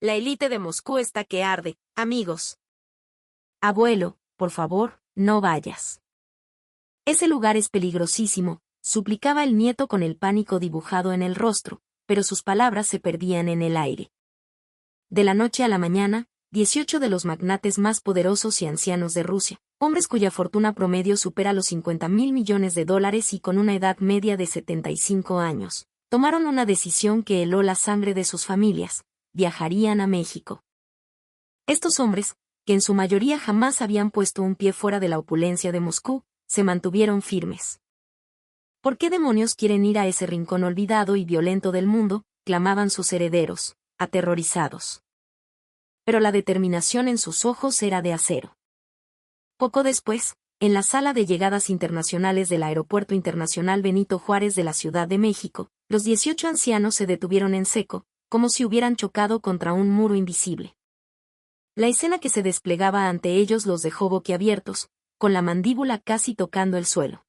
La élite de Moscú está que arde, amigos. Abuelo, por favor, no vayas. Ese lugar es peligrosísimo, suplicaba el nieto con el pánico dibujado en el rostro, pero sus palabras se perdían en el aire. De la noche a la mañana, 18 de los magnates más poderosos y ancianos de Rusia, hombres cuya fortuna promedio supera los $50.000 millones y con una edad media de 75 años, tomaron una decisión que heló la sangre de sus familias: viajarían a México. Estos hombres, que en su mayoría jamás habían puesto un pie fuera de la opulencia de Moscú, se mantuvieron firmes. ¿Por qué demonios quieren ir a ese rincón olvidado y violento del mundo?, clamaban sus herederos, aterrorizados. Pero la determinación en sus ojos era de acero. Poco después, en la sala de llegadas internacionales del Aeropuerto Internacional Benito Juárez de la Ciudad de México, los 18 ancianos se detuvieron en seco, como si hubieran chocado contra un muro invisible. La escena que se desplegaba ante ellos los dejó boquiabiertos, con la mandíbula casi tocando el suelo.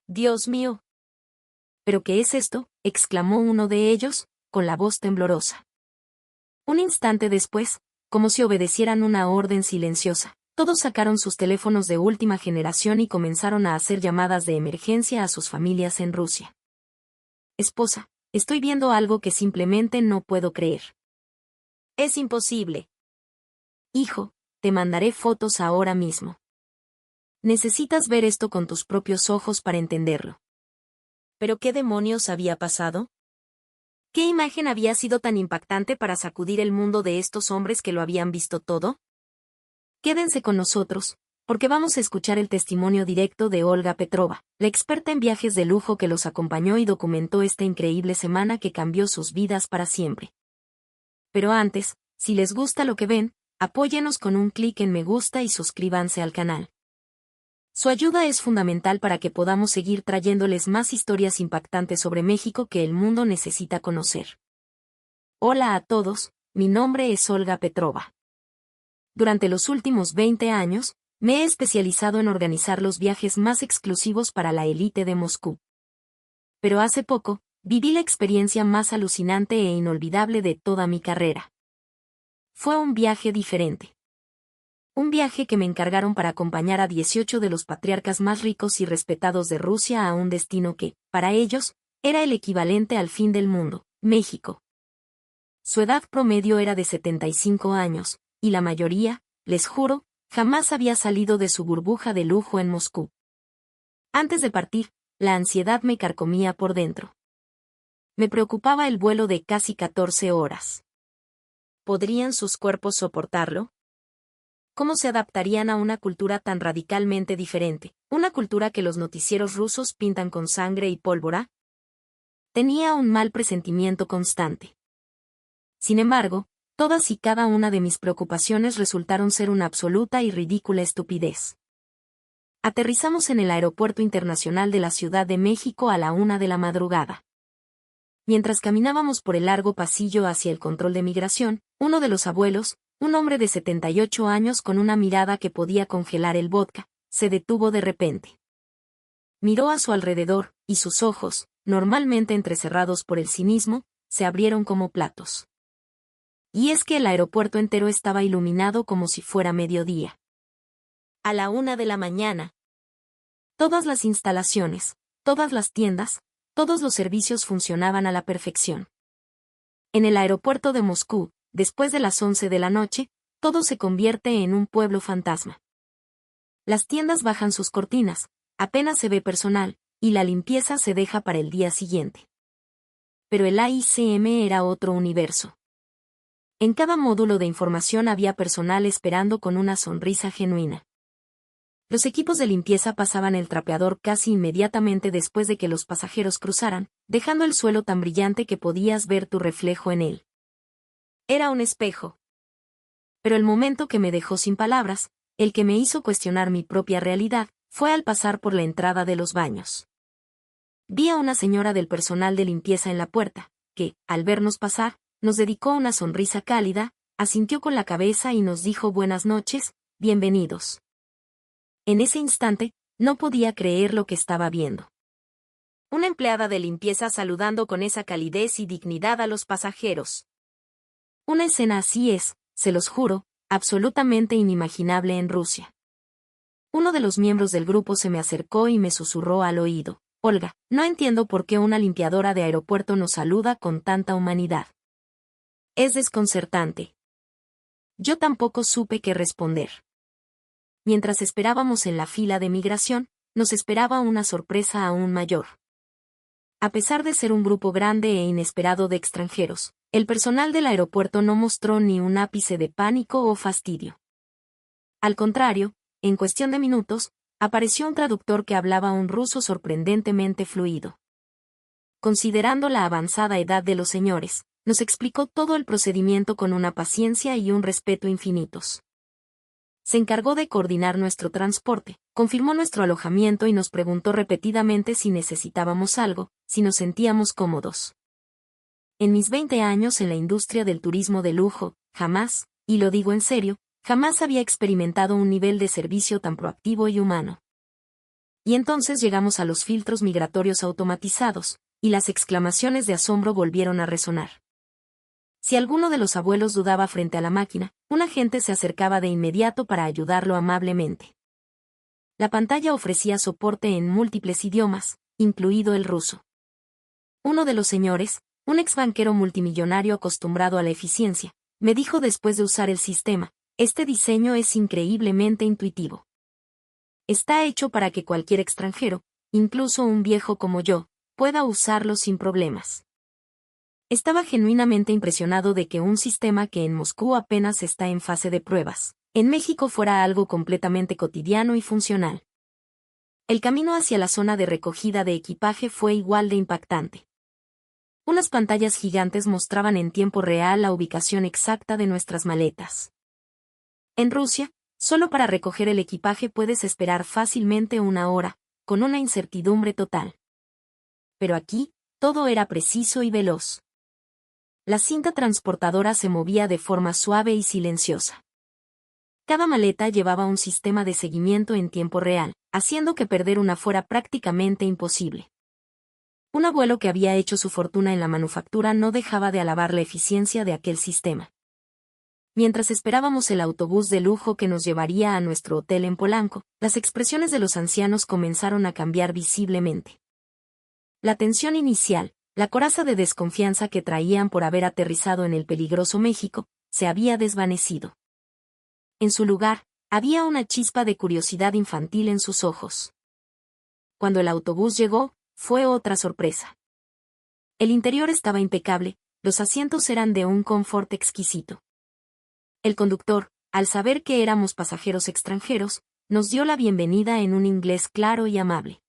¡Dios mío! ¿Pero qué es esto?, exclamó uno de ellos, con la voz temblorosa. Un instante después, como si obedecieran una orden silenciosa, todos sacaron sus teléfonos de última generación y comenzaron a hacer llamadas de emergencia a sus familias en Rusia. Esposa, estoy viendo algo que simplemente no puedo creer. Es imposible. Hijo, te mandaré fotos ahora mismo. Necesitas ver esto con tus propios ojos para entenderlo. ¿Pero qué demonios había pasado? ¿Qué imagen había sido tan impactante para sacudir el mundo de estos hombres que lo habían visto todo? Quédense con nosotros, porque vamos a escuchar el testimonio directo de Olga Petrova, la experta en viajes de lujo que los acompañó y documentó esta increíble semana que cambió sus vidas para siempre. Pero antes, si les gusta lo que ven, apóyenos con un clic en me gusta y suscríbanse al canal. Su ayuda es fundamental para que podamos seguir trayéndoles más historias impactantes sobre México que el mundo necesita conocer. Hola a todos, mi nombre es Olga Petrova. Durante los últimos 20 años, me he especializado en organizar los viajes más exclusivos para la élite de Moscú. Pero hace poco, viví la experiencia más alucinante e inolvidable de toda mi carrera. Fue un viaje diferente. Un viaje que me encargaron para acompañar a 18 de los patriarcas más ricos y respetados de Rusia a un destino que, para ellos, era el equivalente al fin del mundo, México. Su edad promedio era de 75 años, y la mayoría, les juro, jamás había salido de su burbuja de lujo en Moscú. Antes de partir, la ansiedad me carcomía por dentro. Me preocupaba el vuelo de casi 14 horas. ¿Podrían sus cuerpos soportarlo? ¿Cómo se adaptarían a una cultura tan radicalmente diferente, una cultura que los noticieros rusos pintan con sangre y pólvora? Tenía un mal presentimiento constante. Sin embargo, todas y cada una de mis preocupaciones resultaron ser una absoluta y ridícula estupidez. Aterrizamos en el Aeropuerto Internacional de la Ciudad de México a la 1 de la madrugada. Mientras caminábamos por el largo pasillo hacia el control de migración, uno de los abuelos, un hombre de 78 años con una mirada que podía congelar el vodka, se detuvo de repente. Miró a su alrededor, y sus ojos, normalmente entrecerrados por el cinismo, se abrieron como platos. Y es que el aeropuerto entero estaba iluminado como si fuera mediodía. A la 1 de la mañana. Todas las instalaciones, todas las tiendas, todos los servicios funcionaban a la perfección. En el aeropuerto de Moscú, después de las 11 de la noche, todo se convierte en un pueblo fantasma. Las tiendas bajan sus cortinas, apenas se ve personal, y la limpieza se deja para el día siguiente. Pero el AICM era otro universo. En cada módulo de información había personal esperando con una sonrisa genuina. Los equipos de limpieza pasaban el trapeador casi inmediatamente después de que los pasajeros cruzaran, dejando el suelo tan brillante que podías ver tu reflejo en él. Era un espejo. Pero el momento que me dejó sin palabras, el que me hizo cuestionar mi propia realidad, fue al pasar por la entrada de los baños. Vi a una señora del personal de limpieza en la puerta, que, al vernos pasar, nos dedicó una sonrisa cálida, asintió con la cabeza y nos dijo buenas noches, bienvenidos. En ese instante, no podía creer lo que estaba viendo. Una empleada de limpieza saludando con esa calidez y dignidad a los pasajeros. Una escena así es, se los juro, absolutamente inimaginable en Rusia. Uno de los miembros del grupo se me acercó y me susurró al oído: Olga, no entiendo por qué una limpiadora de aeropuerto nos saluda con tanta humanidad. Es desconcertante. Yo tampoco supe qué responder. Mientras esperábamos en la fila de migración, nos esperaba una sorpresa aún mayor. A pesar de ser un grupo grande e inesperado de extranjeros, el personal del aeropuerto no mostró ni un ápice de pánico o fastidio. Al contrario, en cuestión de minutos, apareció un traductor que hablaba un ruso sorprendentemente fluido. Considerando la avanzada edad de los señores, nos explicó todo el procedimiento con una paciencia y un respeto infinitos. Se encargó de coordinar nuestro transporte, confirmó nuestro alojamiento y nos preguntó repetidamente si necesitábamos algo, si nos sentíamos cómodos. En mis 20 años en la industria del turismo de lujo, jamás, y lo digo en serio, jamás había experimentado un nivel de servicio tan proactivo y humano. Y entonces llegamos a los filtros migratorios automatizados, y las exclamaciones de asombro volvieron a resonar. Si alguno de los abuelos dudaba frente a la máquina, un agente se acercaba de inmediato para ayudarlo amablemente. La pantalla ofrecía soporte en múltiples idiomas, incluido el ruso. Uno de los señores, un exbanquero multimillonario acostumbrado a la eficiencia, me dijo después de usar el sistema: este diseño es increíblemente intuitivo. Está hecho para que cualquier extranjero, incluso un viejo como yo, pueda usarlo sin problemas. Estaba genuinamente impresionado de que un sistema que en Moscú apenas está en fase de pruebas, en México fuera algo completamente cotidiano y funcional. El camino hacia la zona de recogida de equipaje fue igual de impactante. Unas pantallas gigantes mostraban en tiempo real la ubicación exacta de nuestras maletas. En Rusia, solo para recoger el equipaje puedes esperar fácilmente una hora, con una incertidumbre total. Pero aquí, todo era preciso y veloz. La cinta transportadora se movía de forma suave y silenciosa. Cada maleta llevaba un sistema de seguimiento en tiempo real, haciendo que perder una fuera prácticamente imposible. Un abuelo que había hecho su fortuna en la manufactura no dejaba de alabar la eficiencia de aquel sistema. Mientras esperábamos el autobús de lujo que nos llevaría a nuestro hotel en Polanco, las expresiones de los ancianos comenzaron a cambiar visiblemente. La tensión inicial, la coraza de desconfianza que traían por haber aterrizado en el peligroso México, se había desvanecido. En su lugar, había una chispa de curiosidad infantil en sus ojos. Cuando el autobús llegó, fue otra sorpresa. El interior estaba impecable, los asientos eran de un confort exquisito. El conductor, al saber que éramos pasajeros extranjeros, nos dio la bienvenida en un inglés claro y amable.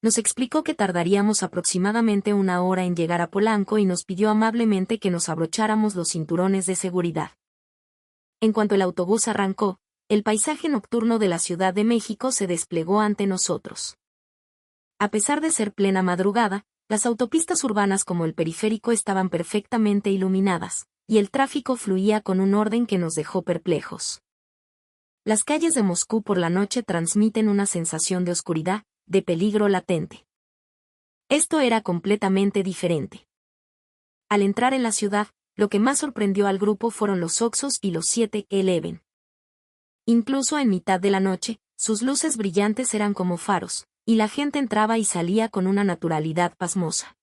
Nos explicó que tardaríamos aproximadamente una hora en llegar a Polanco y nos pidió amablemente que nos abrocháramos los cinturones de seguridad. En cuanto el autobús arrancó, el paisaje nocturno de la Ciudad de México se desplegó ante nosotros. A pesar de ser plena madrugada, las autopistas urbanas como el periférico estaban perfectamente iluminadas, y el tráfico fluía con un orden que nos dejó perplejos. Las calles de Moscú por la noche transmiten una sensación de oscuridad, de peligro latente. Esto era completamente diferente. Al entrar en la ciudad, lo que más sorprendió al grupo fueron los Oxxos y los 7-Eleven. Incluso en mitad de la noche, sus luces brillantes eran como faros, y la gente entraba y salía con una naturalidad pasmosa.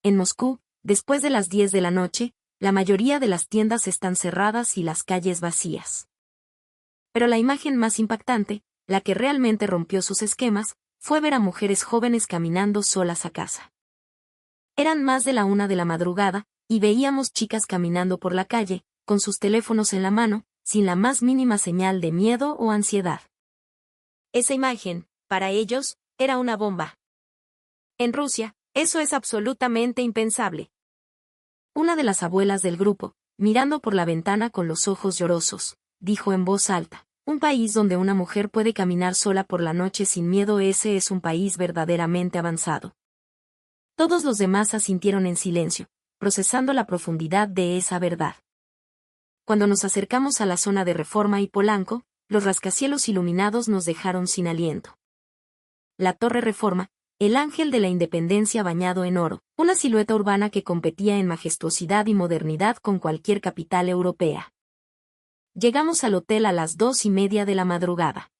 En Moscú, después de las 10 de la noche, la mayoría de las tiendas están cerradas y las calles vacías. Pero la imagen más impactante, la que realmente rompió sus esquemas, fue ver a mujeres jóvenes caminando solas a casa. Eran más de la 1 de la madrugada, y veíamos chicas caminando por la calle, con sus teléfonos en la mano, sin la más mínima señal de miedo o ansiedad. Esa imagen, para ellos, era una bomba. En Rusia, eso es absolutamente impensable. Una de las abuelas del grupo, mirando por la ventana con los ojos llorosos, dijo en voz alta: un país donde una mujer puede caminar sola por la noche sin miedo, ese es un país verdaderamente avanzado. Todos los demás asintieron en silencio, procesando la profundidad de esa verdad. Cuando nos acercamos a la zona de Reforma y Polanco, los rascacielos iluminados nos dejaron sin aliento. La Torre Reforma, el ángel de la independencia bañado en oro, una silueta urbana que competía en majestuosidad y modernidad con cualquier capital europea. Llegamos al hotel a las 2:30 de la madrugada.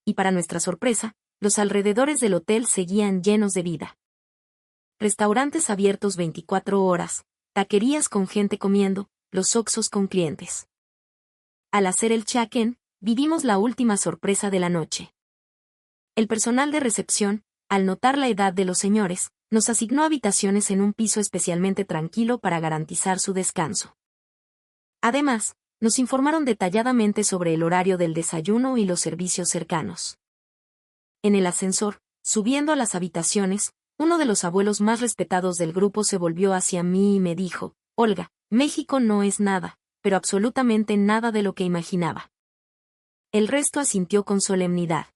Y para nuestra sorpresa, los alrededores del hotel seguían llenos de vida. Restaurantes abiertos 24 horas, taquerías con gente comiendo, los oxxos con clientes. Al hacer el check-in, vivimos la última sorpresa de la noche. El personal de recepción, al notar la edad de los señores, nos asignó habitaciones en un piso especialmente tranquilo para garantizar su descanso. Además, nos informaron detalladamente sobre el horario del desayuno y los servicios cercanos. En el ascensor, subiendo a las habitaciones, uno de los abuelos más respetados del grupo se volvió hacia mí y me dijo: Olga, México no es nada, pero absolutamente nada de lo que imaginaba. El resto asintió con solemnidad.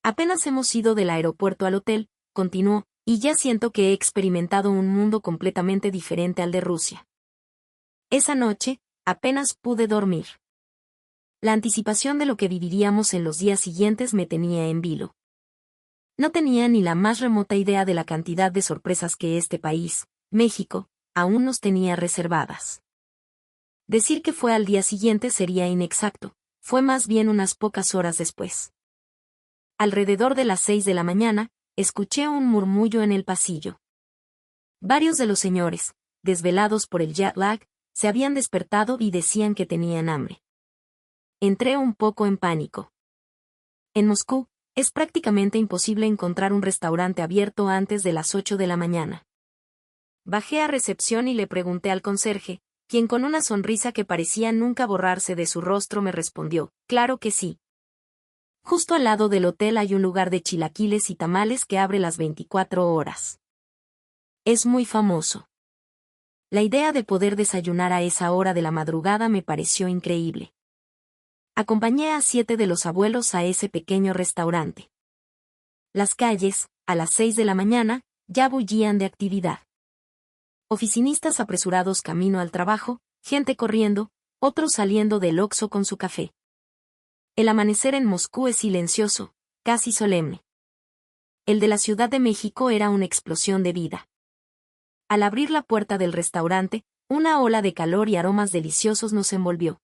Apenas hemos ido del aeropuerto al hotel, continuó, y ya siento que he experimentado un mundo completamente diferente al de Rusia. Esa noche, apenas pude dormir. La anticipación de lo que viviríamos en los días siguientes me tenía en vilo. No tenía ni la más remota idea de la cantidad de sorpresas que este país, México, aún nos tenía reservadas. Decir que fue al día siguiente sería inexacto, fue más bien unas pocas horas después. Alrededor de las 6 de la mañana, escuché un murmullo en el pasillo. Varios de los señores, desvelados por el jet lag, se habían despertado y decían que tenían hambre. Entré un poco en pánico. En Moscú, es prácticamente imposible encontrar un restaurante abierto antes de las 8 de la mañana. Bajé a recepción y le pregunté al conserje, quien con una sonrisa que parecía nunca borrarse de su rostro me respondió: claro que sí. Justo al lado del hotel hay un lugar de chilaquiles y tamales que abre las 24 horas. Es muy famoso. La idea de poder desayunar a esa hora de la madrugada me pareció increíble. Acompañé a 7 de los abuelos a ese pequeño restaurante. Las calles, a las 6 de la mañana, ya bullían de actividad. Oficinistas apresurados camino al trabajo, gente corriendo, otros saliendo del Oxxo con su café. El amanecer en Moscú es silencioso, casi solemne. El de la Ciudad de México era una explosión de vida. Al abrir la puerta del restaurante, una ola de calor y aromas deliciosos nos envolvió.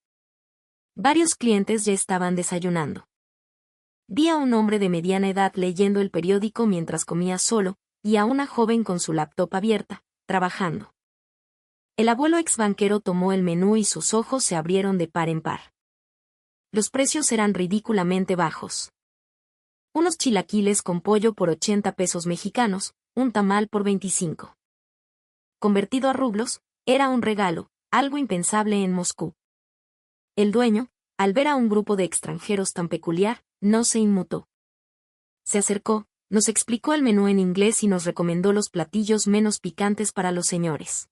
Varios clientes ya estaban desayunando. Vi a un hombre de mediana edad leyendo el periódico mientras comía solo, y a una joven con su laptop abierta, trabajando. El abuelo exbanquero tomó el menú y sus ojos se abrieron de par en par. Los precios eran ridículamente bajos. Unos chilaquiles con pollo por 80 pesos mexicanos, un tamal por 25. Convertido a rublos, era un regalo, algo impensable en Moscú. El dueño, al ver a un grupo de extranjeros tan peculiar, no se inmutó. Se acercó, nos explicó el menú en inglés y nos recomendó los platillos menos picantes para los señores.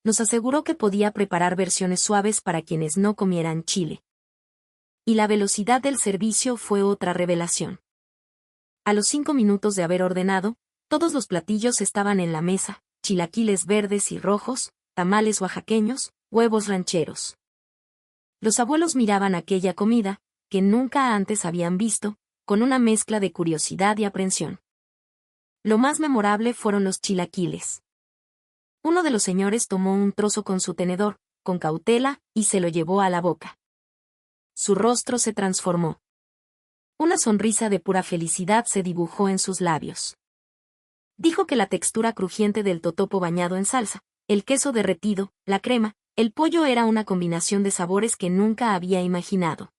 Nos aseguró que podía preparar versiones suaves para quienes no comieran chile. Y la velocidad del servicio fue otra revelación. A los 5 minutos de haber ordenado, todos los platillos estaban en la mesa: chilaquiles verdes y rojos, tamales oaxaqueños, huevos rancheros. Los abuelos miraban aquella comida, que nunca antes habían visto, con una mezcla de curiosidad y aprensión. Lo más memorable fueron los chilaquiles. Uno de los señores tomó un trozo con su tenedor, con cautela, y se lo llevó a la boca. Su rostro se transformó. Una sonrisa de pura felicidad se dibujó en sus labios. Dijo que la textura crujiente del totopo bañado en salsa, el queso derretido, la crema, el pollo era una combinación de sabores que nunca había imaginado.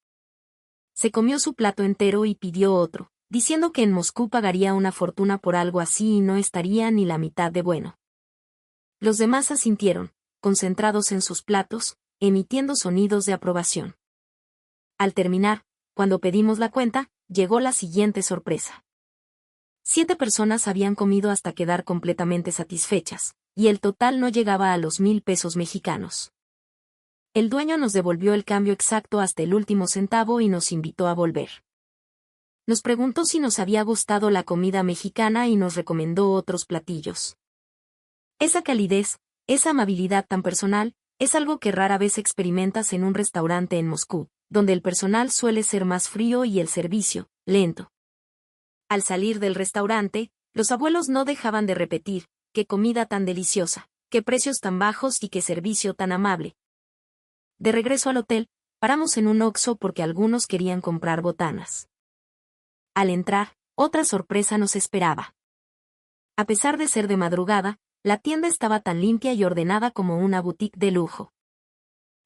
Se comió su plato entero y pidió otro, diciendo que en Moscú pagaría una fortuna por algo así y no estaría ni la mitad de bueno. Los demás asintieron, concentrados en sus platos, emitiendo sonidos de aprobación. Al terminar, cuando pedimos la cuenta, llegó la siguiente sorpresa. 7 personas habían comido hasta quedar completamente satisfechas, y el total no llegaba a los 1,000 pesos mexicanos. El dueño nos devolvió el cambio exacto hasta el último centavo y nos invitó a volver. Nos preguntó si nos había gustado la comida mexicana y nos recomendó otros platillos. Esa calidez, esa amabilidad tan personal, es algo que rara vez experimentas en un restaurante en Moscú, donde el personal suele ser más frío y el servicio, lento. Al salir del restaurante, los abuelos no dejaban de repetir: qué comida tan deliciosa, qué precios tan bajos y qué servicio tan amable. De regreso al hotel, paramos en un Oxxo porque algunos querían comprar botanas. Al entrar, otra sorpresa nos esperaba. A pesar de ser de madrugada, la tienda estaba tan limpia y ordenada como una boutique de lujo.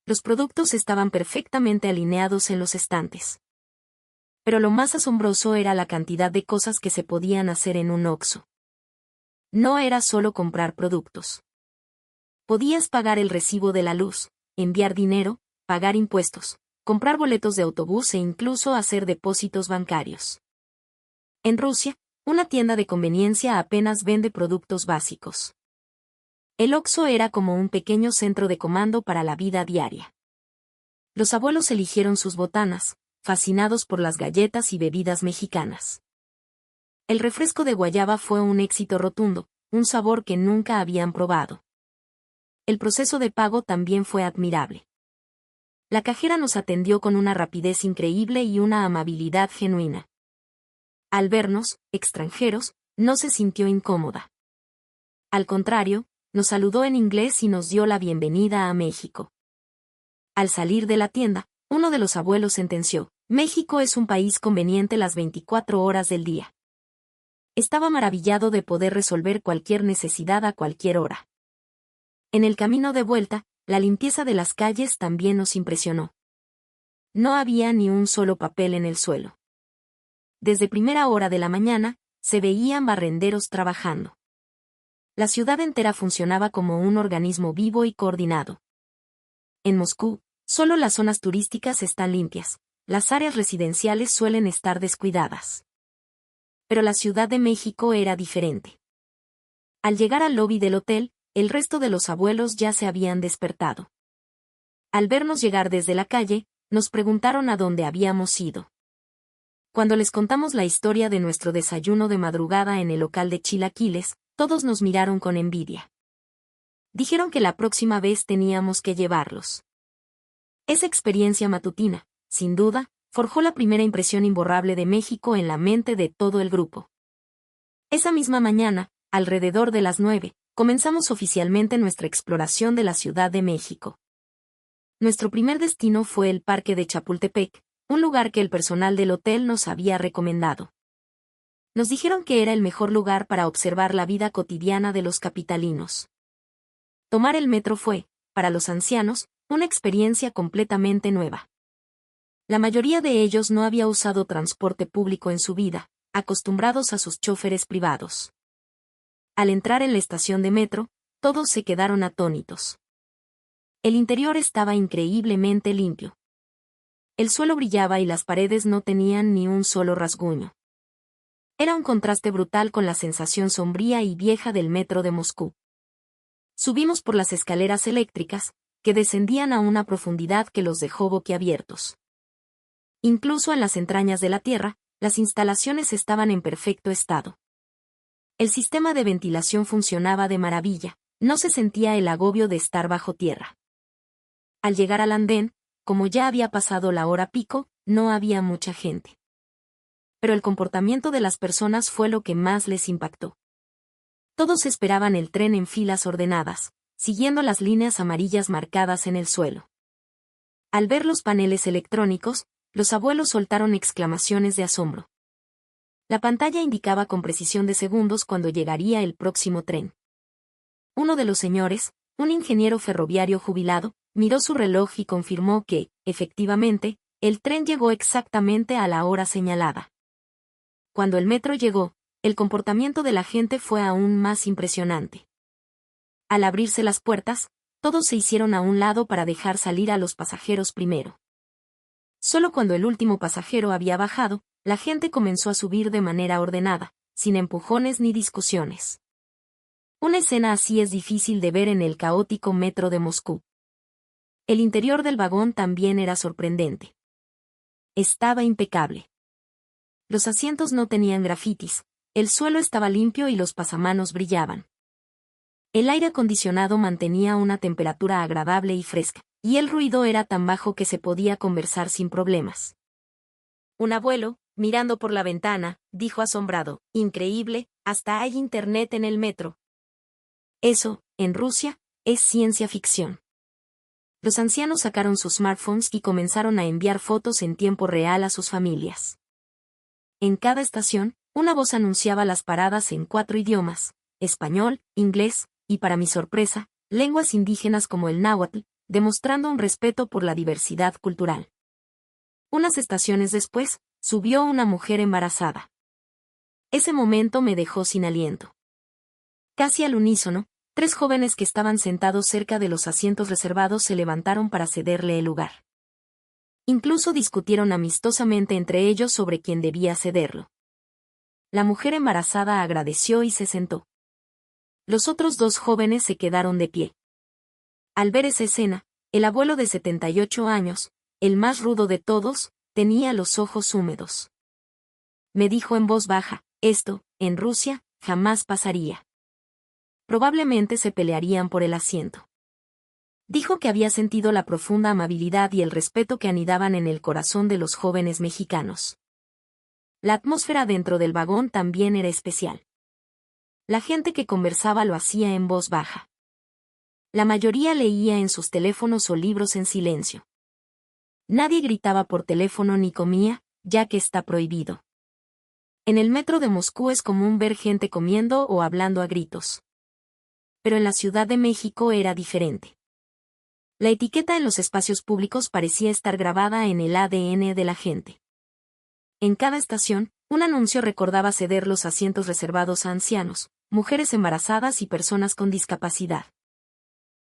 Los productos estaban perfectamente alineados en los estantes. Pero lo más asombroso era la cantidad de cosas que se podían hacer en un Oxxo. No era solo comprar productos. Podías pagar el recibo de la luz, enviar dinero, pagar impuestos, comprar boletos de autobús e incluso hacer depósitos bancarios. En Rusia, una tienda de conveniencia apenas vende productos básicos. El Oxxo era como un pequeño centro de comando para la vida diaria. Los abuelos eligieron sus botanas, fascinados por las galletas y bebidas mexicanas. El refresco de guayaba fue un éxito rotundo, un sabor que nunca habían probado. El proceso de pago también fue admirable. La cajera nos atendió con una rapidez increíble y una amabilidad genuina. Al vernos, extranjeros, no se sintió incómoda. Al contrario, nos saludó en inglés y nos dio la bienvenida a México. Al salir de la tienda, uno de los abuelos sentenció: México es un país conveniente las 24 horas del día. Estaba maravillado de poder resolver cualquier necesidad a cualquier hora. En el camino de vuelta, la limpieza de las calles también nos impresionó. No había ni un solo papel en el suelo. Desde primera hora de la mañana, se veían barrenderos trabajando. La ciudad entera funcionaba como un organismo vivo y coordinado. En Moscú, solo las zonas turísticas están limpias, las áreas residenciales suelen estar descuidadas. Pero la Ciudad de México era diferente. Al llegar al lobby del hotel, el resto de los abuelos ya se habían despertado. Al vernos llegar desde la calle, nos preguntaron a dónde habíamos ido. Cuando les contamos la historia de nuestro desayuno de madrugada en el local de chilaquiles, todos nos miraron con envidia. Dijeron que la próxima vez teníamos que llevarlos. Esa experiencia matutina, sin duda, forjó la primera impresión imborrable de México en la mente de todo el grupo. Esa misma mañana, alrededor de las 9, comenzamos oficialmente nuestra exploración de la Ciudad de México. Nuestro primer destino fue el Parque de Chapultepec, un lugar que el personal del hotel nos había recomendado. Nos dijeron que era el mejor lugar para observar la vida cotidiana de los capitalinos. Tomar el metro fue, para los ancianos, una experiencia completamente nueva. La mayoría de ellos no había usado transporte público en su vida, acostumbrados a sus choferes privados. Al entrar en la estación de metro, todos se quedaron atónitos. El interior estaba increíblemente limpio. El suelo brillaba y las paredes no tenían ni un solo rasguño. Era un contraste brutal con la sensación sombría y vieja del metro de Moscú. Subimos por las escaleras eléctricas, que descendían a una profundidad que los dejó boquiabiertos. Incluso en las entrañas de la tierra, las instalaciones estaban en perfecto estado. El sistema de ventilación funcionaba de maravilla, no se sentía el agobio de estar bajo tierra. Al llegar al andén, como ya había pasado la hora pico, no había mucha gente. Pero el comportamiento de las personas fue lo que más les impactó. Todos esperaban el tren en filas ordenadas, siguiendo las líneas amarillas marcadas en el suelo. Al ver los paneles electrónicos, los abuelos soltaron exclamaciones de asombro. La pantalla indicaba con precisión de segundos cuando llegaría el próximo tren. Uno de los señores, un ingeniero ferroviario jubilado, miró su reloj y confirmó que, efectivamente, el tren llegó exactamente a la hora señalada. Cuando el metro llegó, el comportamiento de la gente fue aún más impresionante. Al abrirse las puertas, todos se hicieron a un lado para dejar salir a los pasajeros primero. Solo cuando el último pasajero había bajado, la gente comenzó a subir de manera ordenada, sin empujones ni discusiones. Una escena así es difícil de ver en el caótico metro de Moscú. El interior del vagón también era sorprendente. Estaba impecable. Los asientos no tenían grafitis, el suelo estaba limpio y los pasamanos brillaban. El aire acondicionado mantenía una temperatura agradable y fresca, y el ruido era tan bajo que se podía conversar sin problemas. Un abuelo, Mirando por la ventana, dijo asombrado, increíble, hasta hay internet en el metro. Eso, en Rusia, es ciencia ficción. Los ancianos sacaron sus smartphones y comenzaron a enviar fotos en tiempo real a sus familias. En cada estación, una voz anunciaba las paradas en 4 idiomas, español, inglés, y para mi sorpresa, lenguas indígenas como el náhuatl, demostrando un respeto por la diversidad cultural. Unas estaciones después, subió una mujer embarazada. Ese momento me dejó sin aliento. Casi al unísono, 3 jóvenes que estaban sentados cerca de los asientos reservados se levantaron para cederle el lugar. Incluso discutieron amistosamente entre ellos sobre quién debía cederlo. La mujer embarazada agradeció y se sentó. Los otros 2 jóvenes se quedaron de pie. Al ver esa escena, el abuelo de 78 años, el más rudo de todos, tenía los ojos húmedos. Me dijo en voz baja, esto, en Rusia, jamás pasaría. Probablemente se pelearían por el asiento. Dijo que había sentido la profunda amabilidad y el respeto que anidaban en el corazón de los jóvenes mexicanos. La atmósfera dentro del vagón también era especial. La gente que conversaba lo hacía en voz baja. La mayoría leía en sus teléfonos o libros en silencio. Nadie gritaba por teléfono ni comía, ya que está prohibido. En el metro de Moscú es común ver gente comiendo o hablando a gritos. Pero en la Ciudad de México era diferente. La etiqueta en los espacios públicos parecía estar grabada en el ADN de la gente. En cada estación, un anuncio recordaba ceder los asientos reservados a ancianos, mujeres embarazadas y personas con discapacidad.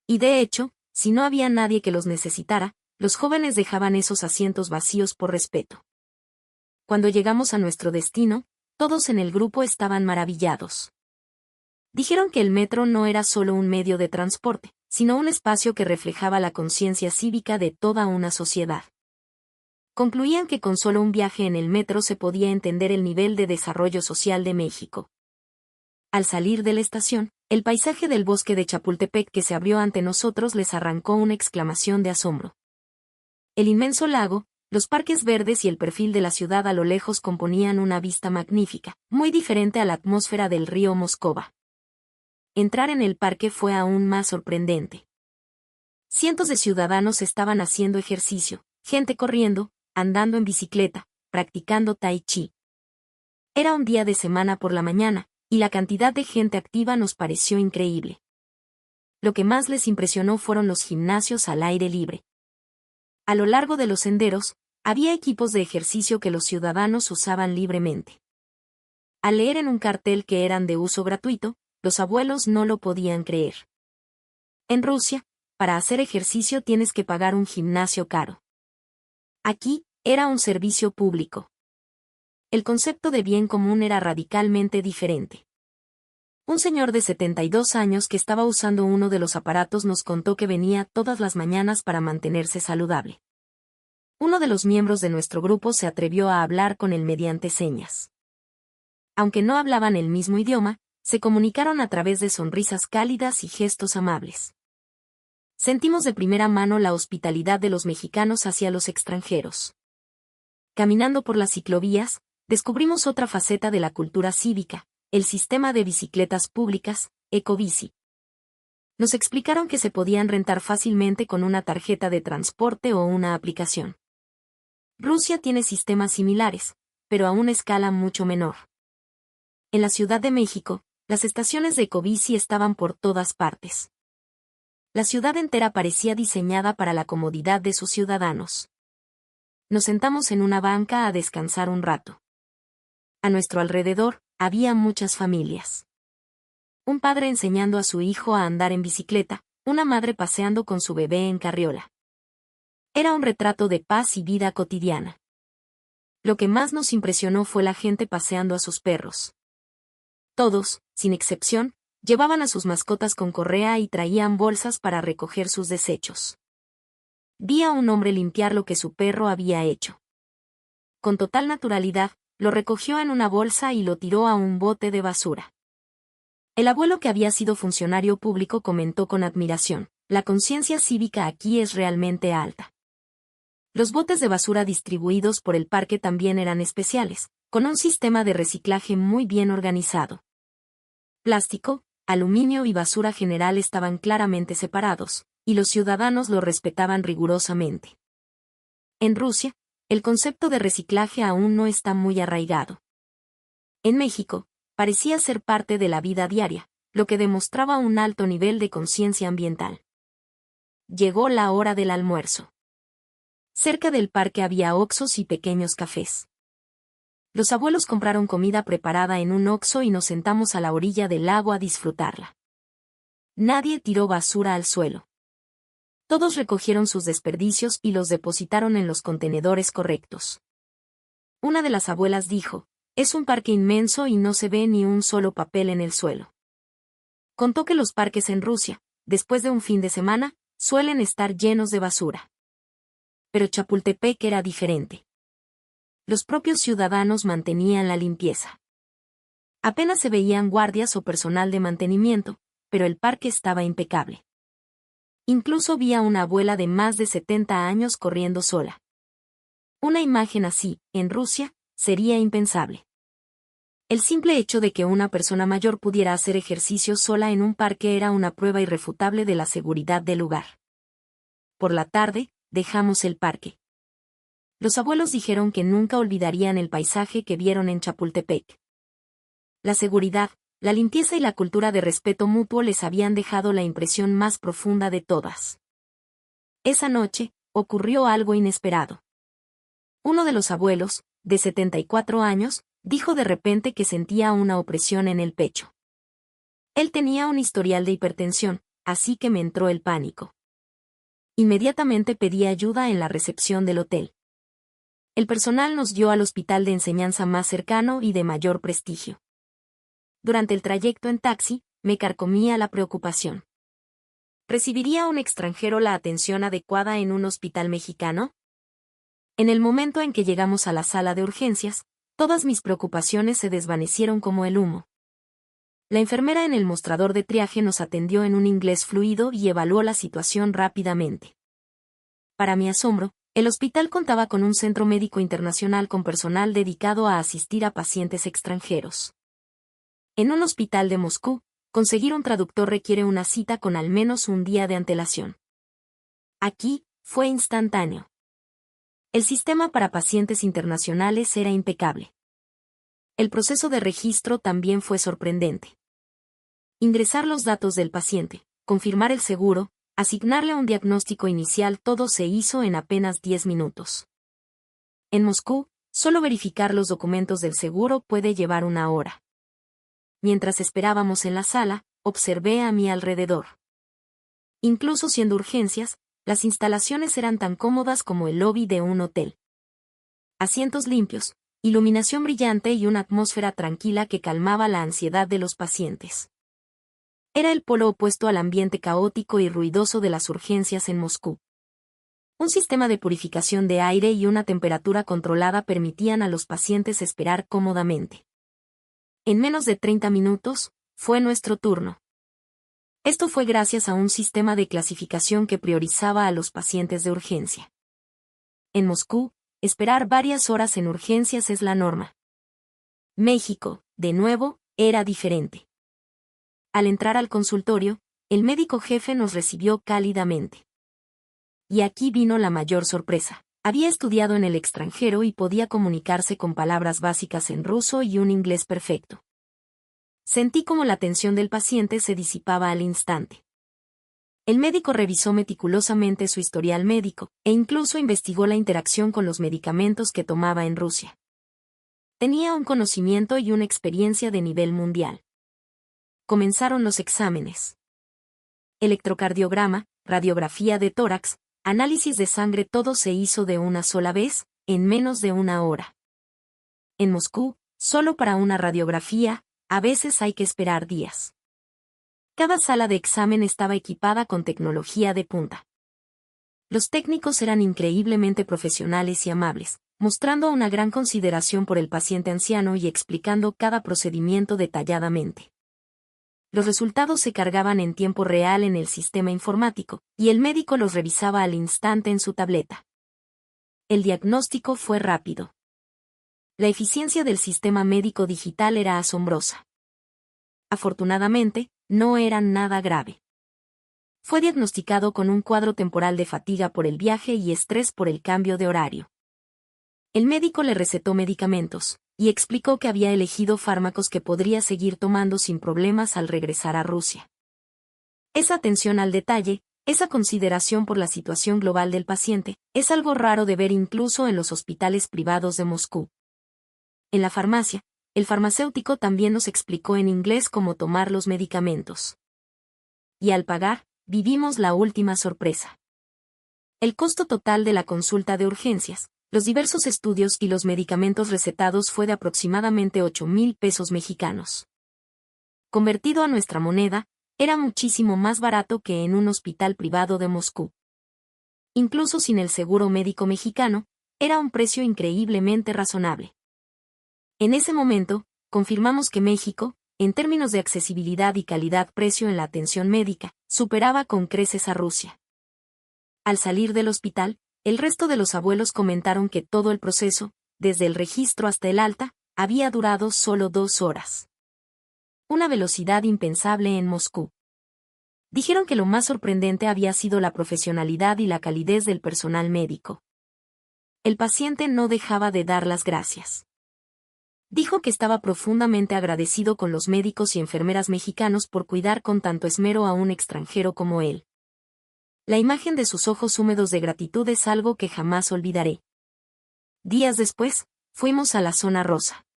Y de hecho, si no había nadie que los necesitara, los jóvenes dejaban esos asientos vacíos por respeto. Cuando llegamos a nuestro destino, todos en el grupo estaban maravillados. Dijeron que el metro no era solo un medio de transporte, sino un espacio que reflejaba la conciencia cívica de toda una sociedad. Concluían que con solo un viaje en el metro se podía entender el nivel de desarrollo social de México. Al salir de la estación, el paisaje del bosque de Chapultepec que se abrió ante nosotros les arrancó una exclamación de asombro. El inmenso lago, los parques verdes y el perfil de la ciudad a lo lejos componían una vista magnífica, muy diferente a la atmósfera del río Moscova. Entrar en el parque fue aún más sorprendente. Cientos de ciudadanos estaban haciendo ejercicio, gente corriendo, andando en bicicleta, practicando tai chi. Era un día de semana por la mañana, y la cantidad de gente activa nos pareció increíble. Lo que más les impresionó fueron los gimnasios al aire libre. A lo largo de los senderos, había equipos de ejercicio que los ciudadanos usaban libremente. Al leer en un cartel que eran de uso gratuito, los abuelos no lo podían creer. En Rusia, para hacer ejercicio tienes que pagar un gimnasio caro. Aquí, era un servicio público. El concepto de bien común era radicalmente diferente. Un señor de 72 años que estaba usando uno de los aparatos nos contó que venía todas las mañanas para mantenerse saludable. Uno de los miembros de nuestro grupo se atrevió a hablar con él mediante señas. Aunque no hablaban el mismo idioma, se comunicaron a través de sonrisas cálidas y gestos amables. Sentimos de primera mano la hospitalidad de los mexicanos hacia los extranjeros. Caminando por las ciclovías, descubrimos otra faceta de la cultura cívica, el sistema de bicicletas públicas, Ecobici. Nos explicaron que se podían rentar fácilmente con una tarjeta de transporte o una aplicación. Rusia tiene sistemas similares, pero a una escala mucho menor. En la Ciudad de México, las estaciones de Ecobici estaban por todas partes. La ciudad entera parecía diseñada para la comodidad de sus ciudadanos. Nos sentamos en una banca a descansar un rato. A nuestro alrededor, había muchas familias. Un padre enseñando a su hijo a andar en bicicleta, una madre paseando con su bebé en carriola. Era un retrato de paz y vida cotidiana. Lo que más nos impresionó fue la gente paseando a sus perros. Todos, sin excepción, llevaban a sus mascotas con correa y traían bolsas para recoger sus desechos. Vi a un hombre limpiar lo que su perro había hecho. Con total naturalidad, lo recogió en una bolsa y lo tiró a un bote de basura. El abuelo que había sido funcionario público comentó con admiración, la conciencia cívica aquí es realmente alta. Los botes de basura distribuidos por el parque también eran especiales, con un sistema de reciclaje muy bien organizado. Plástico, aluminio y basura general estaban claramente separados, y los ciudadanos lo respetaban rigurosamente. En Rusia, el concepto de reciclaje aún no está muy arraigado. En México, parecía ser parte de la vida diaria, lo que demostraba un alto nivel de conciencia ambiental. Llegó la hora del almuerzo. Cerca del parque había oxxos y pequeños cafés. Los abuelos compraron comida preparada en un oxxo y nos sentamos a la orilla del lago a disfrutarla. Nadie tiró basura al suelo. Todos recogieron sus desperdicios y los depositaron en los contenedores correctos. Una de las abuelas dijo: «Es un parque inmenso y no se ve ni un solo papel en el suelo». Contó que los parques en Rusia, después de un fin de semana, suelen estar llenos de basura. Pero Chapultepec era diferente. Los propios ciudadanos mantenían la limpieza. Apenas se veían guardias o personal de mantenimiento, pero el parque estaba impecable. Incluso vi a una abuela de más de 70 años corriendo sola. Una imagen así, en Rusia, sería impensable. El simple hecho de que una persona mayor pudiera hacer ejercicio sola en un parque era una prueba irrefutable de la seguridad del lugar. Por la tarde, dejamos el parque. Los abuelos dijeron que nunca olvidarían el paisaje que vieron en Chapultepec. La seguridad, la limpieza y la cultura de respeto mutuo les habían dejado la impresión más profunda de todas. Esa noche, ocurrió algo inesperado. Uno de los abuelos, de 74 años, dijo de repente que sentía una opresión en el pecho. Él tenía un historial de hipertensión, así que me entró el pánico. Inmediatamente pedí ayuda en la recepción del hotel. El personal nos dio al hospital de enseñanza más cercano y de mayor prestigio. Durante el trayecto en taxi, me carcomía la preocupación. ¿Recibiría un extranjero la atención adecuada en un hospital mexicano? En el momento en que llegamos a la sala de urgencias, todas mis preocupaciones se desvanecieron como el humo. La enfermera en el mostrador de triaje nos atendió en un inglés fluido y evaluó la situación rápidamente. Para mi asombro, el hospital contaba con un centro médico internacional con personal dedicado a asistir a pacientes extranjeros. En un hospital de Moscú, conseguir un traductor requiere una cita con al menos un día de antelación. Aquí, fue instantáneo. El sistema para pacientes internacionales era impecable. El proceso de registro también fue sorprendente. Ingresar los datos del paciente, confirmar el seguro, asignarle un diagnóstico inicial, todo se hizo en apenas 10 minutos. En Moscú, solo verificar los documentos del seguro puede llevar una hora. Mientras esperábamos en la sala, observé a mi alrededor. Incluso siendo urgencias, las instalaciones eran tan cómodas como el lobby de un hotel. Asientos limpios, iluminación brillante y una atmósfera tranquila que calmaba la ansiedad de los pacientes. Era el polo opuesto al ambiente caótico y ruidoso de las urgencias en Moscú. Un sistema de purificación de aire y una temperatura controlada permitían a los pacientes esperar cómodamente. En menos de 30 minutos, fue nuestro turno. Esto fue gracias a un sistema de clasificación que priorizaba a los pacientes de urgencia. En Moscú, esperar varias horas en urgencias es la norma. México, de nuevo, era diferente. Al entrar al consultorio, el médico jefe nos recibió cálidamente. Y aquí vino la mayor sorpresa. Había estudiado en el extranjero y podía comunicarse con palabras básicas en ruso y un inglés perfecto. Sentí como la tensión del paciente se disipaba al instante. El médico revisó meticulosamente su historial médico, e incluso investigó la interacción con los medicamentos que tomaba en Rusia. Tenía un conocimiento y una experiencia de nivel mundial. Comenzaron los exámenes. Electrocardiograma, radiografía de tórax, análisis de sangre, todo se hizo de una sola vez, en menos de una hora. En Moscú, solo para una radiografía, a veces hay que esperar días. Cada sala de examen estaba equipada con tecnología de punta. Los técnicos eran increíblemente profesionales y amables, mostrando una gran consideración por el paciente anciano y explicando cada procedimiento detalladamente. Los resultados se cargaban en tiempo real en el sistema informático, y el médico los revisaba al instante en su tableta. El diagnóstico fue rápido. La eficiencia del sistema médico digital era asombrosa. Afortunadamente, no era nada grave. Fue diagnosticado con un cuadro temporal de fatiga por el viaje y estrés por el cambio de horario. El médico le recetó medicamentos, y explicó que había elegido fármacos que podría seguir tomando sin problemas al regresar a Rusia. Esa atención al detalle, esa consideración por la situación global del paciente, es algo raro de ver incluso en los hospitales privados de Moscú. En la farmacia, el farmacéutico también nos explicó en inglés cómo tomar los medicamentos. Y al pagar, vivimos la última sorpresa. El costo total de la consulta de urgencias, los diversos estudios y los medicamentos recetados fue de aproximadamente 8,000 pesos mexicanos. Convertido a nuestra moneda, era muchísimo más barato que en un hospital privado de Moscú. Incluso sin el seguro médico mexicano, era un precio increíblemente razonable. En ese momento, confirmamos que México, en términos de accesibilidad y calidad-precio en la atención médica, superaba con creces a Rusia. Al salir del hospital, el resto de los abuelos comentaron que todo el proceso, desde el registro hasta el alta, había durado solo 2 horas. Una velocidad impensable en Moscú. Dijeron que lo más sorprendente había sido la profesionalidad y la calidez del personal médico. El paciente no dejaba de dar las gracias. Dijo que estaba profundamente agradecido con los médicos y enfermeras mexicanos por cuidar con tanto esmero a un extranjero como él. La imagen de sus ojos húmedos de gratitud es algo que jamás olvidaré. Días después, fuimos a la zona rosa.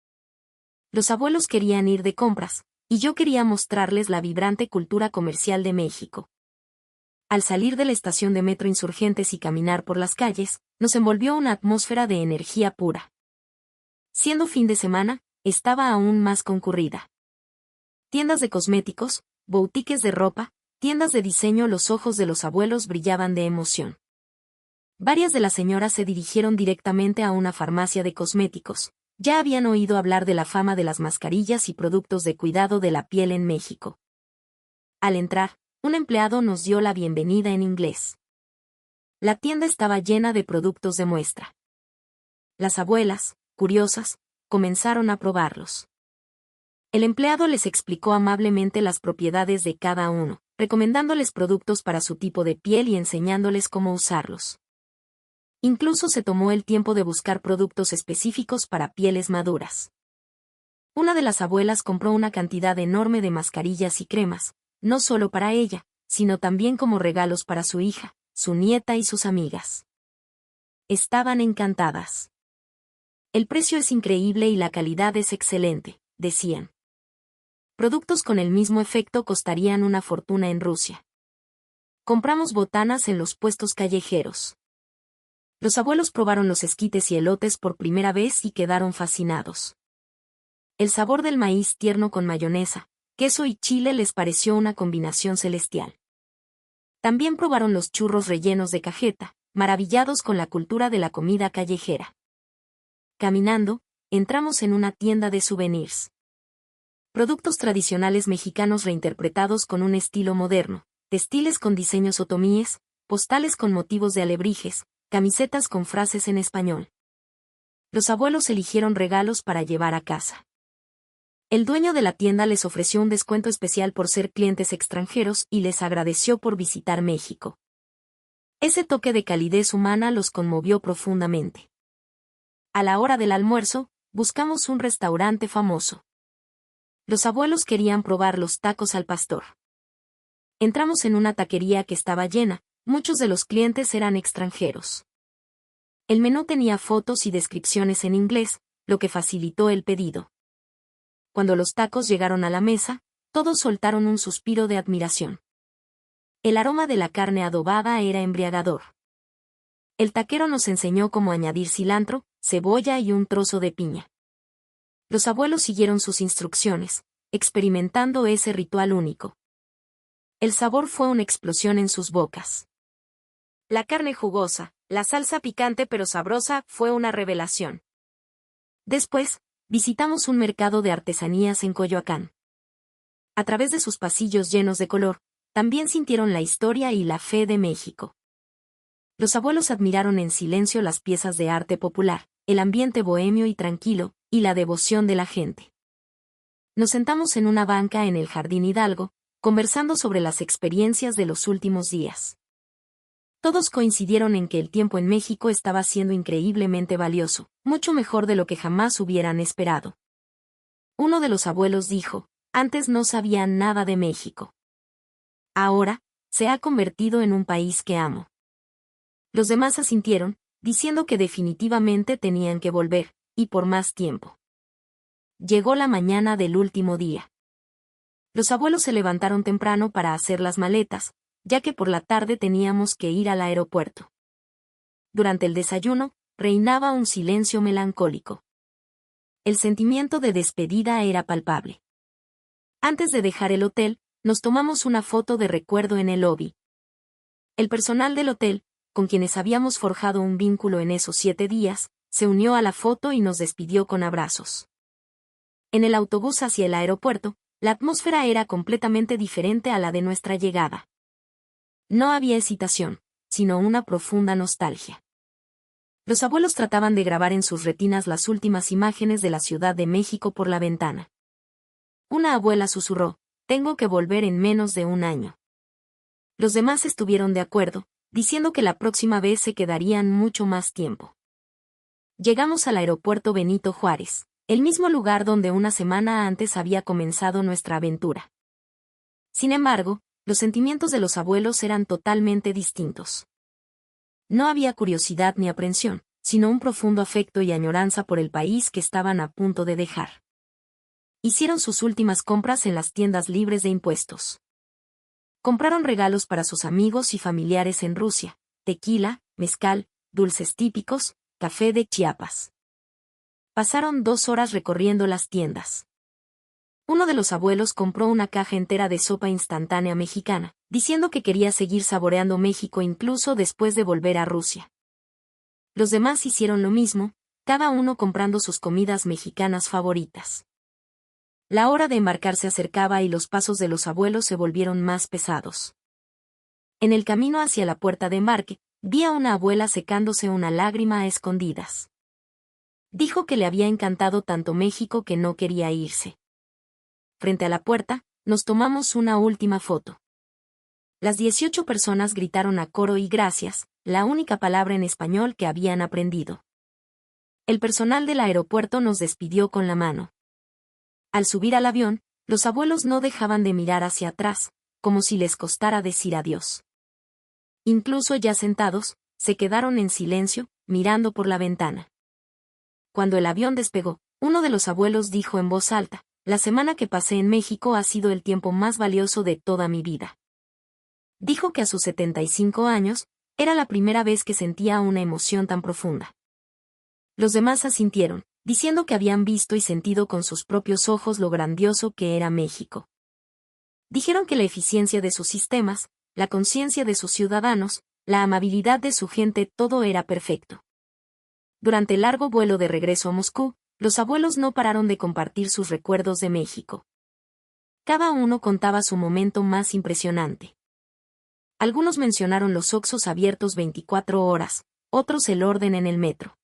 Los abuelos querían ir de compras, y yo quería mostrarles la vibrante cultura comercial de México. Al salir de la estación de metro Insurgentes y caminar por las calles, nos envolvió una atmósfera de energía pura. Siendo fin de semana, estaba aún más concurrida. Tiendas de cosméticos, boutiques de ropa, tiendas de diseño. Los ojos de los abuelos brillaban de emoción. Varias de las señoras se dirigieron directamente a una farmacia de cosméticos. Ya habían oído hablar de la fama de las mascarillas y productos de cuidado de la piel en México. Al entrar, un empleado nos dio la bienvenida en inglés. La tienda estaba llena de productos de muestra. Las abuelas, curiosas, comenzaron a probarlos. El empleado les explicó amablemente las propiedades de cada uno, recomendándoles productos para su tipo de piel y enseñándoles cómo usarlos. Incluso se tomó el tiempo de buscar productos específicos para pieles maduras. Una de las abuelas compró una cantidad enorme de mascarillas y cremas, no solo para ella, sino también como regalos para su hija, su nieta y sus amigas. Estaban encantadas. El precio es increíble y la calidad es excelente, decían. Productos con el mismo efecto costarían una fortuna en Rusia. Compramos botanas en los puestos callejeros. Los abuelos probaron los esquites y elotes por primera vez y quedaron fascinados. El sabor del maíz tierno con mayonesa, queso y chile les pareció una combinación celestial. También probaron los churros rellenos de cajeta, maravillados con la cultura de la comida callejera. Caminando, entramos en una tienda de souvenirs. Productos tradicionales mexicanos reinterpretados con un estilo moderno, textiles con diseños otomíes, postales con motivos de alebrijes, camisetas con frases en español. Los abuelos eligieron regalos para llevar a casa. El dueño de la tienda les ofreció un descuento especial por ser clientes extranjeros y les agradeció por visitar México. Ese toque de calidez humana los conmovió profundamente. A la hora del almuerzo, buscamos un restaurante famoso. Los abuelos querían probar los tacos al pastor. Entramos en una taquería que estaba llena, muchos de los clientes eran extranjeros. El menú tenía fotos y descripciones en inglés, lo que facilitó el pedido. Cuando los tacos llegaron a la mesa, todos soltaron un suspiro de admiración. El aroma de la carne adobada era embriagador. El taquero nos enseñó cómo añadir cilantro, cebolla y un trozo de piña. Los abuelos siguieron sus instrucciones, experimentando ese ritual único. El sabor fue una explosión en sus bocas. La carne jugosa, la salsa picante pero sabrosa, fue una revelación. Después, visitamos un mercado de artesanías en Coyoacán. A través de sus pasillos llenos de color, también sintieron la historia y la fe de México. Los abuelos admiraron en silencio las piezas de arte popular, el ambiente bohemio y tranquilo, y la devoción de la gente. Nos sentamos en una banca en el Jardín Hidalgo, conversando sobre las experiencias de los últimos días. Todos coincidieron en que el tiempo en México estaba siendo increíblemente valioso, mucho mejor de lo que jamás hubieran esperado. Uno de los abuelos dijo: antes no sabía nada de México. Ahora, se ha convertido en un país que amo. Los demás asintieron, diciendo que definitivamente tenían que volver, y por más tiempo. Llegó la mañana del último día. Los abuelos se levantaron temprano para hacer las maletas, ya que por la tarde teníamos que ir al aeropuerto. Durante el desayuno, reinaba un silencio melancólico. El sentimiento de despedida era palpable. Antes de dejar el hotel, nos tomamos una foto de recuerdo en el lobby. El personal del hotel, con quienes habíamos forjado un vínculo en esos 7 días, se unió a la foto y nos despidió con abrazos. En el autobús hacia el aeropuerto, la atmósfera era completamente diferente a la de nuestra llegada. No había excitación, sino una profunda nostalgia. Los abuelos trataban de grabar en sus retinas las últimas imágenes de la Ciudad de México por la ventana. Una abuela susurró: tengo que volver en menos de un año. Los demás estuvieron de acuerdo, diciendo que la próxima vez se quedarían mucho más tiempo. Llegamos al aeropuerto Benito Juárez, el mismo lugar donde una semana antes había comenzado nuestra aventura. Sin embargo, los sentimientos de los abuelos eran totalmente distintos. No había curiosidad ni aprensión, sino un profundo afecto y añoranza por el país que estaban a punto de dejar. Hicieron sus últimas compras en las tiendas libres de impuestos. Compraron regalos para sus amigos y familiares en Rusia: tequila, mezcal, dulces típicos, café de Chiapas. Pasaron 2 horas recorriendo las tiendas. Uno de los abuelos compró una caja entera de sopa instantánea mexicana, diciendo que quería seguir saboreando México incluso después de volver a Rusia. Los demás hicieron lo mismo, cada uno comprando sus comidas mexicanas favoritas. La hora de embarcar se acercaba y los pasos de los abuelos se volvieron más pesados. En el camino hacia la puerta de embarque, vi a una abuela secándose una lágrima a escondidas. Dijo que le había encantado tanto México que no quería irse. Frente a la puerta, nos tomamos una última foto. Las 18 personas gritaron a coro y gracias, la única palabra en español que habían aprendido. El personal del aeropuerto nos despidió con la mano. Al subir al avión, los abuelos no dejaban de mirar hacia atrás, como si les costara decir adiós. Incluso ya sentados, se quedaron en silencio, mirando por la ventana. Cuando el avión despegó, uno de los abuelos dijo en voz alta: la semana que pasé en México ha sido el tiempo más valioso de toda mi vida. Dijo que a sus 75 años, era la primera vez que sentía una emoción tan profunda. Los demás asintieron, diciendo que habían visto y sentido con sus propios ojos lo grandioso que era México. Dijeron que la eficiencia de sus sistemas, la conciencia de sus ciudadanos, la amabilidad de su gente, todo era perfecto. Durante el largo vuelo de regreso a Moscú, los abuelos no pararon de compartir sus recuerdos de México. Cada uno contaba su momento más impresionante. Algunos mencionaron los Oxxos abiertos 24 horas, otros el orden en el metro.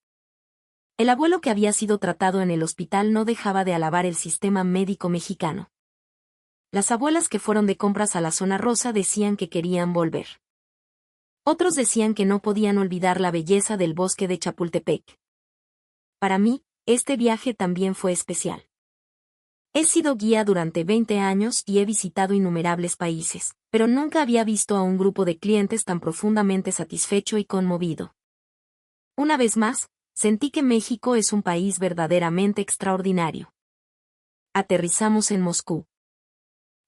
El abuelo que había sido tratado en el hospital no dejaba de alabar el sistema médico mexicano. Las abuelas que fueron de compras a la zona rosa decían que querían volver. Otros decían que no podían olvidar la belleza del bosque de Chapultepec. Para mí, este viaje también fue especial. He sido guía durante 20 años y he visitado innumerables países, pero nunca había visto a un grupo de clientes tan profundamente satisfecho y conmovido. Una vez más, sentí que México es un país verdaderamente extraordinario. Aterrizamos en Moscú.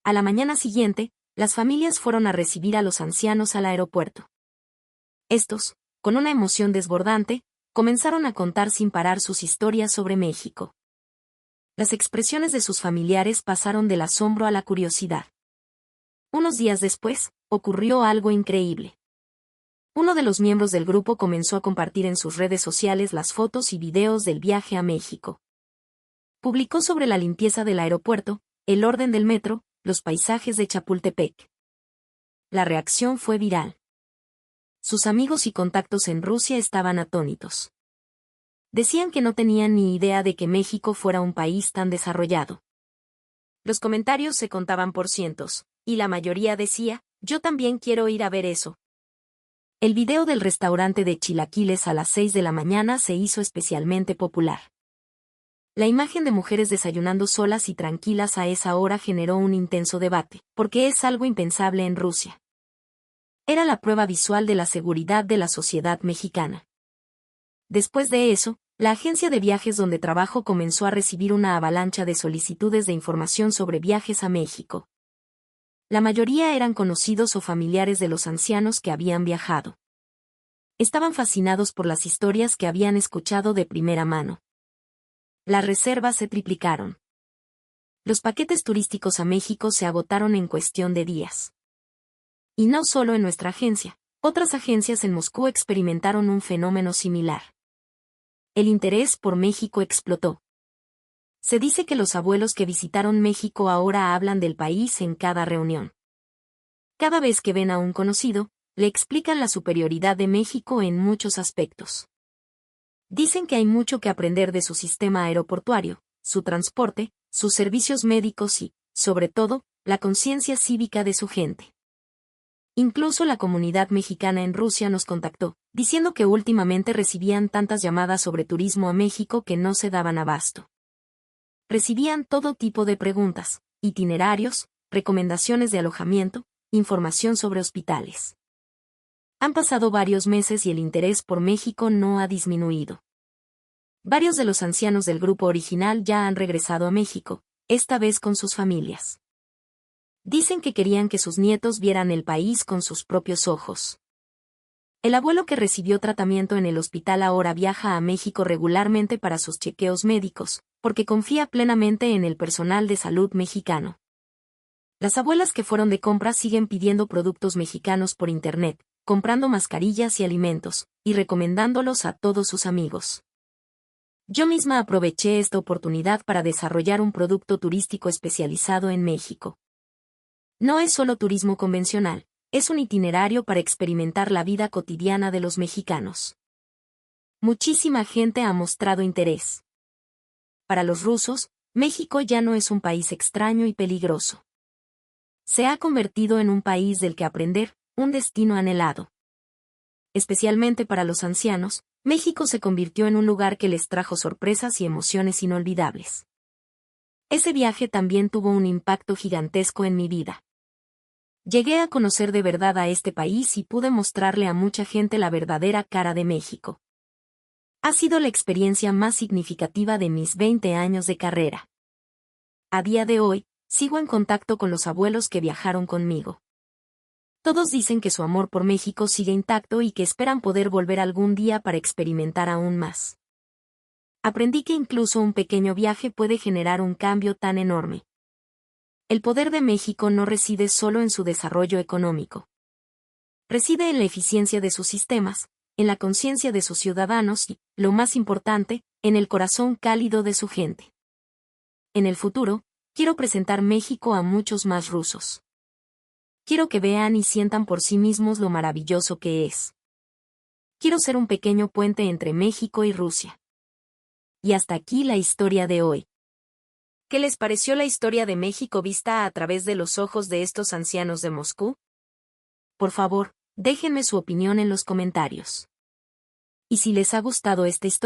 A la mañana siguiente, las familias fueron a recibir a los ancianos al aeropuerto. Estos, con una emoción desbordante, comenzaron a contar sin parar sus historias sobre México. Las expresiones de sus familiares pasaron del asombro a la curiosidad. Unos días después, ocurrió algo increíble. Uno de los miembros del grupo comenzó a compartir en sus redes sociales las fotos y videos del viaje a México. Publicó sobre la limpieza del aeropuerto, el orden del metro, los paisajes de Chapultepec. La reacción fue viral. sus amigos y contactos en Rusia estaban atónitos. Decían que no tenían ni idea de que México fuera un país tan desarrollado. Los comentarios se contaban por cientos, y la mayoría decía, yo también quiero ir a ver eso. El video del restaurante de chilaquiles a las 6 de la mañana se hizo especialmente popular. La imagen de mujeres desayunando solas y tranquilas a esa hora generó un intenso debate, porque es algo impensable en Rusia. Era la prueba visual de la seguridad de la sociedad mexicana. Después de eso, la agencia de viajes donde trabajo comenzó a recibir una avalancha de solicitudes de información sobre viajes a México. La mayoría eran conocidos o familiares de los ancianos que habían viajado. Estaban fascinados por las historias que habían escuchado de primera mano. Las reservas se triplicaron. Los paquetes turísticos a México se agotaron en cuestión de días. Y no solo en nuestra agencia, otras agencias en Moscú experimentaron un fenómeno similar. El interés por México explotó. Se dice que los abuelos que visitaron México ahora hablan del país en cada reunión. Cada vez que ven a un conocido, le explican la superioridad de México en muchos aspectos. Dicen que hay mucho que aprender de su sistema aeroportuario, su transporte, sus servicios médicos y, sobre todo, la conciencia cívica de su gente. Incluso la comunidad mexicana en Rusia nos contactó, diciendo que últimamente recibían tantas llamadas sobre turismo a México que no se daban abasto. Recibían todo tipo de preguntas, itinerarios, recomendaciones de alojamiento, información sobre hospitales. Han pasado varios meses y el interés por México no ha disminuido. Varios de los ancianos del grupo original ya han regresado a México, esta vez con sus familias. Dicen que querían que sus nietos vieran el país con sus propios ojos. El abuelo que recibió tratamiento en el hospital ahora viaja a México regularmente para sus chequeos médicos, porque confía plenamente en el personal de salud mexicano. Las abuelas que fueron de compras siguen pidiendo productos mexicanos por internet, comprando mascarillas y alimentos, y recomendándolos a todos sus amigos. Yo misma aproveché esta oportunidad para desarrollar un producto turístico especializado en México. No es solo turismo convencional, es un itinerario para experimentar la vida cotidiana de los mexicanos. Muchísima gente ha mostrado interés. Para los rusos, México ya no es un país extraño y peligroso. Se ha convertido en un país del que aprender, un destino anhelado. Especialmente para los ancianos, México se convirtió en un lugar que les trajo sorpresas y emociones inolvidables. Ese viaje también tuvo un impacto gigantesco en mi vida. Llegué a conocer de verdad a este país y pude mostrarle a mucha gente la verdadera cara de México. Ha sido la experiencia más significativa de mis 20 años de carrera. A día de hoy, sigo en contacto con los abuelos que viajaron conmigo. Todos dicen que su amor por México sigue intacto y que esperan poder volver algún día para experimentar aún más. Aprendí que incluso un pequeño viaje puede generar un cambio tan enorme. El poder de México no reside solo en su desarrollo económico. Reside en la eficiencia de sus sistemas, en la conciencia de sus ciudadanos y, lo más importante, en el corazón cálido de su gente. En el futuro, quiero presentar México a muchos más rusos. Quiero que vean y sientan por sí mismos lo maravilloso que es. Quiero ser un pequeño puente entre México y Rusia. Y hasta aquí la historia de hoy. ¿Qué les pareció la historia de México vista a través de los ojos de estos ancianos de Moscú? Por favor, déjenme su opinión en los comentarios. Y si les ha gustado esta historia,